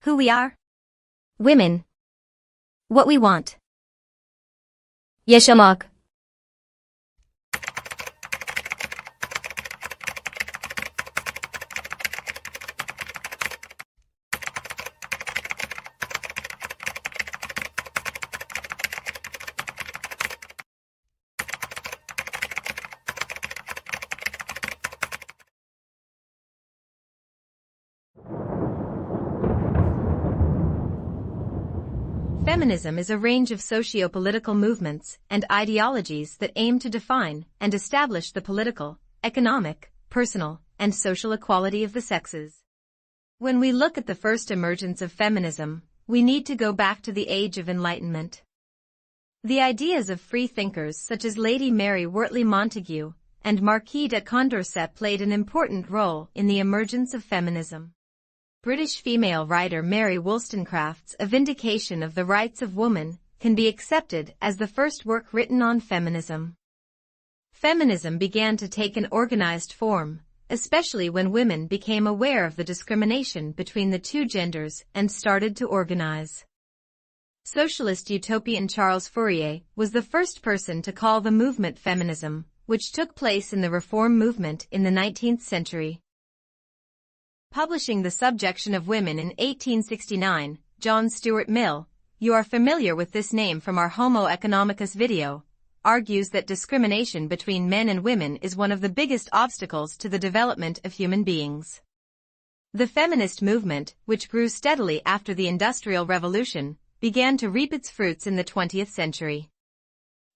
Who we are? Women. What we want. Yaşamak. Feminism is a range of socio-political movements and ideologies that aim to define and establish the political, economic, personal, and social equality of the sexes. When we look at the first emergence of feminism, we need to go back to the Age of Enlightenment. The ideas of free thinkers such as Lady Mary Wortley Montagu and Marquis de Condorcet played an important role in the emergence of feminism. British female writer Mary Wollstonecraft's A Vindication of the Rights of Woman can be accepted as the first work written on feminism. Feminism began to take an organized form, especially when women became aware of the discrimination between the two genders and started to organize. Socialist utopian Charles Fourier was the first person to call the movement feminism, which took place in the Reform movement in the 19th century. Publishing The Subjection of Women in 1869, John Stuart Mill, you are familiar with this name from our Homo economicus video, argues that discrimination between men and women is one of the biggest obstacles to the development of human beings. The feminist movement, which grew steadily after the Industrial Revolution, began to reap its fruits in the 20th century.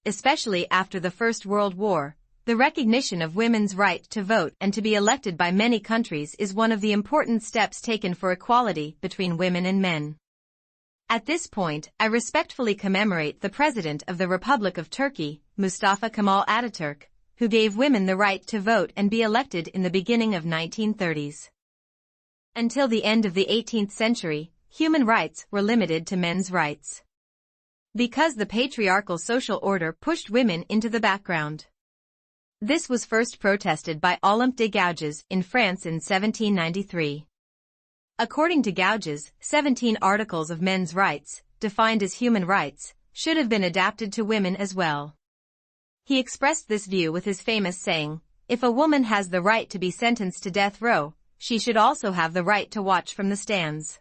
Especially after the First World War, the recognition of women's right to vote and to be elected by many countries is one of the important steps taken for equality between women and men. At this point, I respectfully commemorate the President of the Republic of Turkey, Mustafa Kemal Ataturk, who gave women the right to vote and be elected in the beginning of 1930s. Until the end of the 18th century, human rights were limited to men's rights. Because the patriarchal social order pushed women into the background. This was first protested by Olympe de Gouges in France in 1793. According to Gouges, 17 articles of men's rights, defined as human rights, should have been adapted to women as well. He expressed this view with his famous saying, "If a woman has the right to be sentenced to death row, she should also have the right to watch from the stands."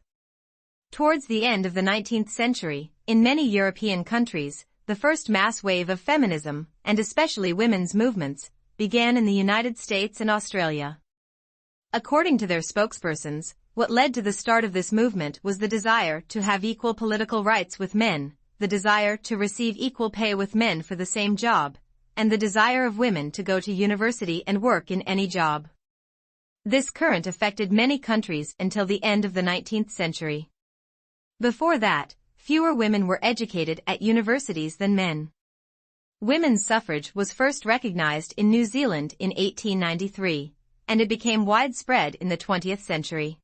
Towards the end of the 19th century, in many European countries, the first mass wave of feminism, and especially women's movements, began in the United States and Australia. According to their spokespersons, what led to the start of this movement was the desire to have equal political rights with men, the desire to receive equal pay with men for the same job, and the desire of women to go to university and work in any job. This current affected many countries until the end of the 19th century. Before that, fewer women were educated at universities than men. Women's suffrage was first recognized in New Zealand in 1893, and it became widespread in the 20th century.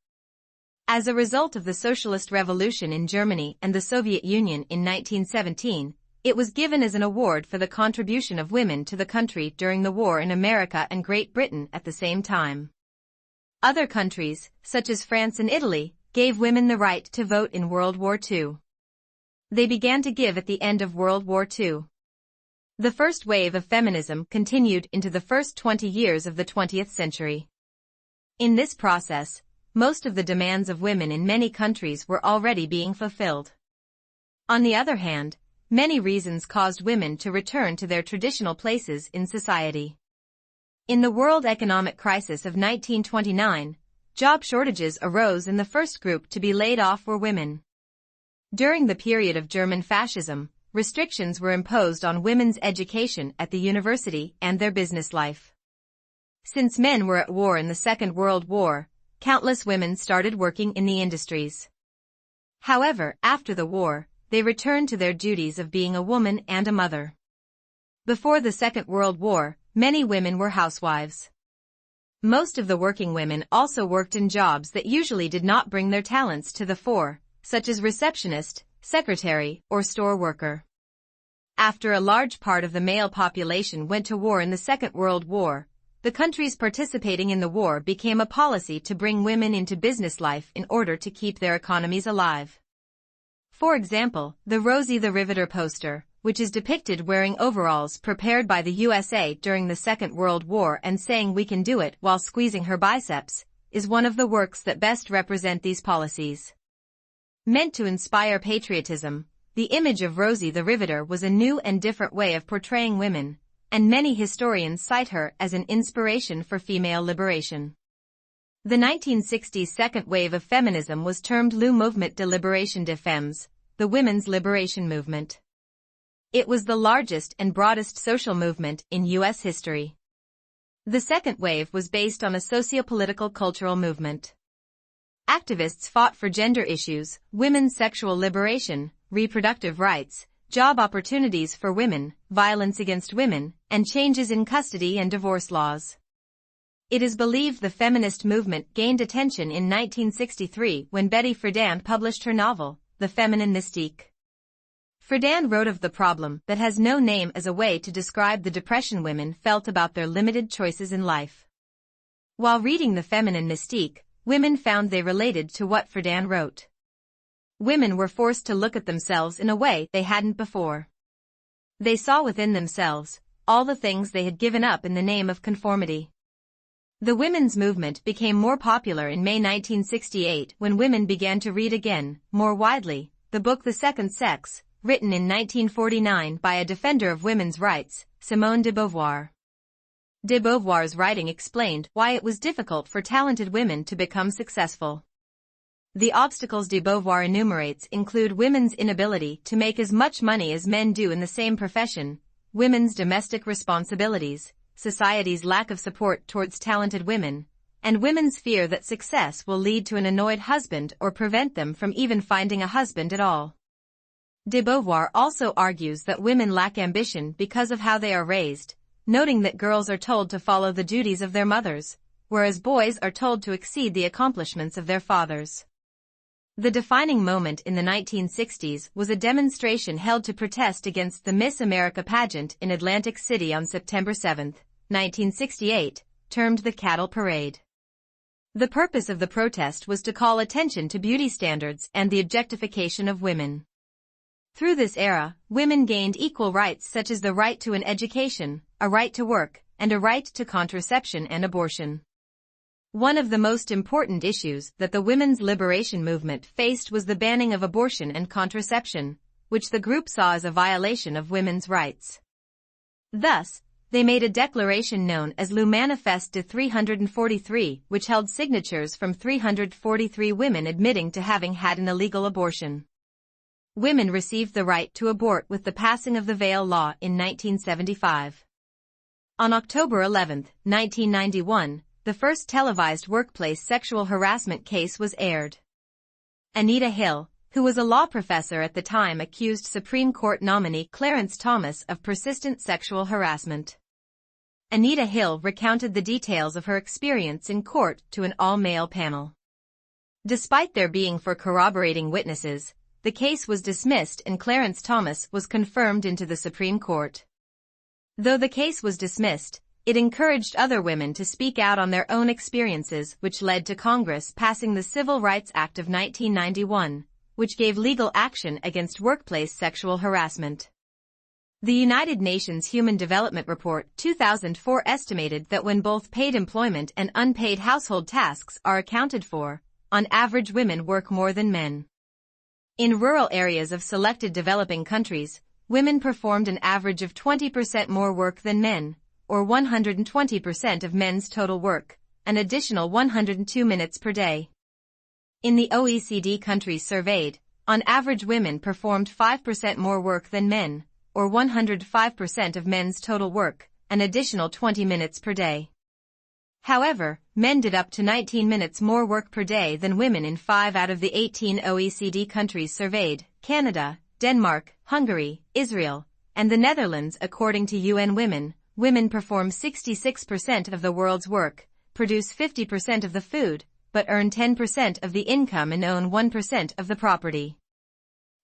As a result of the Socialist Revolution in Germany and the Soviet Union in 1917, it was given as an award for the contribution of women to the country during the war in America and Great Britain at the same time. Other countries, such as France and Italy, gave women the right to vote in World War II. They began to give at the end of World War II. The first wave of feminism continued into the first 20 years of the 20th century. In this process, most of the demands of women in many countries were already being fulfilled. On the other hand, many reasons caused women to return to their traditional places in society. In the world economic crisis of 1929, job shortages arose and the first group to be laid off were women. During the period of German fascism, restrictions were imposed on women's education at the university and their business life. Since men were at war in the Second World War, countless women started working in the industries. However, after the war, they returned to their duties of being a woman and a mother. Before the Second World War, many women were housewives. Most of the working women also worked in jobs that usually did not bring their talents to the fore, such as receptionist, secretary, or store worker. After a large part of the male population went to war in the Second World War, the countries participating in the war became a policy to bring women into business life in order to keep their economies alive. For example, the Rosie the Riveter poster, which is depicted wearing overalls prepared by the USA during the Second World War and saying "we can do it" while squeezing her biceps, is one of the works that best represent these policies. Meant to inspire patriotism, the image of Rosie the Riveter was a new and different way of portraying women, and many historians cite her as an inspiration for female liberation. The 1960s second wave of feminism was termed Le Mouvement de Libération des Femmes, the women's liberation movement. It was the largest and broadest social movement in U.S. history. The second wave was based on a socio-political cultural movement. Activists fought for gender issues, women's sexual liberation, reproductive rights, job opportunities for women, violence against women, and changes in custody and divorce laws. It is believed the feminist movement gained attention in 1963 when Betty Friedan published her novel, The Feminine Mystique. Friedan wrote of the problem that has no name as a way to describe the depression women felt about their limited choices in life. While reading The Feminine Mystique, women found they related to what Friedan wrote. Women were forced to look at themselves in a way they hadn't before. They saw within themselves all the things they had given up in the name of conformity. The women's movement became more popular in May 1968 when women began to read again, more widely, the book The Second Sex, written in 1949 by a defender of women's rights, Simone de Beauvoir. De Beauvoir's writing explained why it was difficult for talented women to become successful. The obstacles de Beauvoir enumerates include women's inability to make as much money as men do in the same profession, women's domestic responsibilities, society's lack of support towards talented women, and women's fear that success will lead to an annoyed husband or prevent them from even finding a husband at all. De Beauvoir also argues that women lack ambition because of how they are raised, noting that girls are told to follow the duties of their mothers, whereas boys are told to exceed the accomplishments of their fathers. The defining moment in the 1960s was a demonstration held to protest against the Miss America pageant in Atlantic City on September 7, 1968, termed the Cattle Parade. The purpose of the protest was to call attention to beauty standards and the objectification of women. Through this era, women gained equal rights such as the right to an education, a right to work, and a right to contraception and abortion. One of the most important issues that the women's liberation movement faced was the banning of abortion and contraception, which the group saw as a violation of women's rights. Thus, they made a declaration known as Le Manifeste de 343, which held signatures from 343 women admitting to having had an illegal abortion. Women received the right to abort with the passing of the Veil Law in 1975. On October 11, 1991, the first televised workplace sexual harassment case was aired. Anita Hill, who was a law professor at the time, accused Supreme Court nominee Clarence Thomas of persistent sexual harassment. Anita Hill recounted the details of her experience in court to an all-male panel. Despite there being 4 corroborating witnesses, the case was dismissed and Clarence Thomas was confirmed into the Supreme Court. Though the case was dismissed, it encouraged other women to speak out on their own experiences, which led to Congress passing the Civil Rights Act of 1991, which gave legal action against workplace sexual harassment. The United Nations Human Development Report 2004 estimated that when both paid employment and unpaid household tasks are accounted for, on average women work more than men. In rural areas of selected developing countries, women performed an average of 20% more work than men, or 120% of men's total work, an additional 102 minutes per day. In the OECD countries surveyed, on average women performed 5% more work than men, or 105% of men's total work, an additional 20 minutes per day. However, men did up to 19 minutes more work per day than women in 5 out of the 18 OECD countries surveyed, Canada, Denmark, Hungary, Israel, and the Netherlands. According to UNwoman, women perform 66% of the world's work, produce 50% of the food, but earn 10% of the income and own 1% of the property.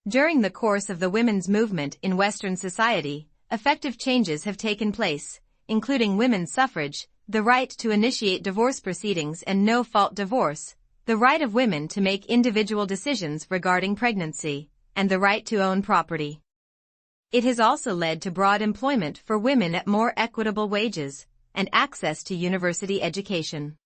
During the course of the women's movement in Western society, effective changes have taken place, including women's suffrage, the right to initiate divorce proceedings and no-fault divorce, the right of women to make individual decisions regarding pregnancy, and the right to own property. It has also led to broad employment for women at more equitable wages, and access to university education.